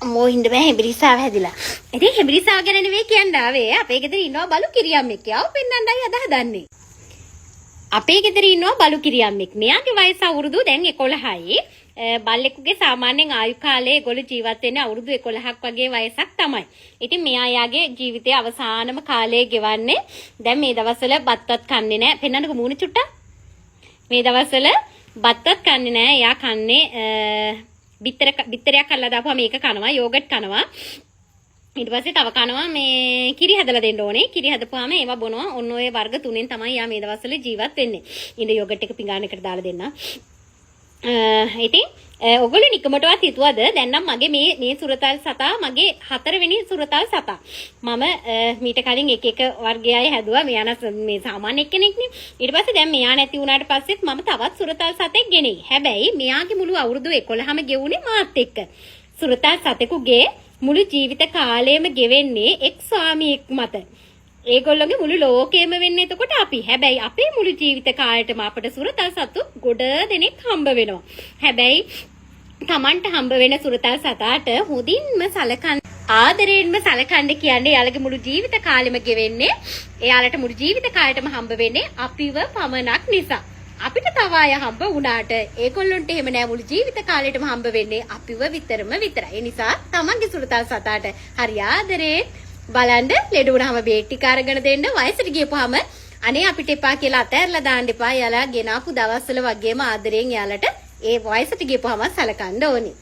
අම්මෝ හින්ද බෑ හෙබිරිසාව හැදිලා. ඉතින් හෙබිරිසාව ගැන නෙවෙයි කියන්න ආවේ. අපේ ගෙදර ඉන්නවා බලු කිරියම්මෙක්. යාව පෙන්නන්නයි අද හදන්නේ. අපේ ගෙදර ඉන්නවා බලු කිරියම්මෙක්. මෙයාගේ වයස අවුරුදු දැන් 11යි. බල්ලෙකුගේ සාමාන්‍යයෙන් ආයු කාලේ ඒගොල්ලෝ ජීවත් වෙන්නේ අවුරුදු 11ක් වගේ වයසක් තමයි. ඉතින් මෙයා යාගේ ජීවිතයේ අවසානම කාලය ගෙවන්නේ දැන් මේ දවස්වල බත්වත් කන්නේ නැහැ. පෙන්නන්නකො මූණ චුට්ටක්. මේ දවස්වල බත්වත් කන්නේ නැහැ. එයා කන්නේ බිත්තරයක් අල්ලලා දාපුවා මේක කනවා, යෝගට් කනවා. ඊට පස්සේ තව කනවා මේ කිරි හදලා දෙන්න ඕනේ. කිරි හදපුවාම ඒවා බොනවා. ඔන්න ඔය වර්ග තුනෙන් තමයි යා මේ දවස්වල ජීවත් වෙන්නේ. ඉතින් යෝගට් එක පිඟානකට දාලා දෙන්න. ඉතින් ඔයගොල්ලෝ නිකමටවත් හිතුවද දැන් නම් මගේ මේ සුරතල් සතා මගේ 4 වෙනි සුරතල් සතා. මම මීට කලින් එක වර්ගයයි හැදුවා. මෙයා නම් මේ සාමාන්‍ය කෙනෙක්නේ. ඊට පස්සේ දැන් මෙයා නැති වුණාට පස්සෙත් මම තවත් සුරතල් සතෙක් ගෙනෙයි. හැබැයි මෙයාගේ මුළු අවුරුදු 11ම ගෙවුනේ මාත් එක්ක. සුරතල් සතෙකුගේ මුළු ජීවිත කාලයම ගෙවෙන්නේ එක් ස්වාමියෙක් මත. ඒගොල්ලෝගේ මුළු ලෝකෙම වෙන්නේ එතකොට අපි. හැබැයි අපේ මුළු ජීවිත කාලෙටම අපට සුරතල් සතු ගොඩ දෙනෙක් හම්බ වෙනවා. හැබැයි Tamanට හම්බ වෙන සුරතල් සතාට හොඳින්ම සලකන්න ආදරයෙන්ම සලකන්න කියන්නේ එයාලගේ මුළු ජීවිත කාලෙම ගෙවෙන්නේ එයාලට මුළු ජීවිත කාලෙටම හම්බ වෙන්නේ අපිව පමණක් නිසා. අපිට තව අය හම්බ වුණාට ඒගොල්ලොන්ට එහෙම නෑ මුළු ජීවිත කාලෙටම හම්බ වෙන්නේ අපිව විතරයි. ඒ නිසා Tamanගේ සුරතල් සතාට හරි ආදරේ බලන්න ලෙඩ වුණාම බේටි කාරගෙන දෙන්න. වයසට ගියපුවාම අනේ අපිට එපා කියලා අතහැරලා දාන්න එපා. යාලා ගෙනාපු දවස්වල වගේම ආදරෙන් යාලට ඒ වයසට ගියපුවාම සලකන්න ඕනේ.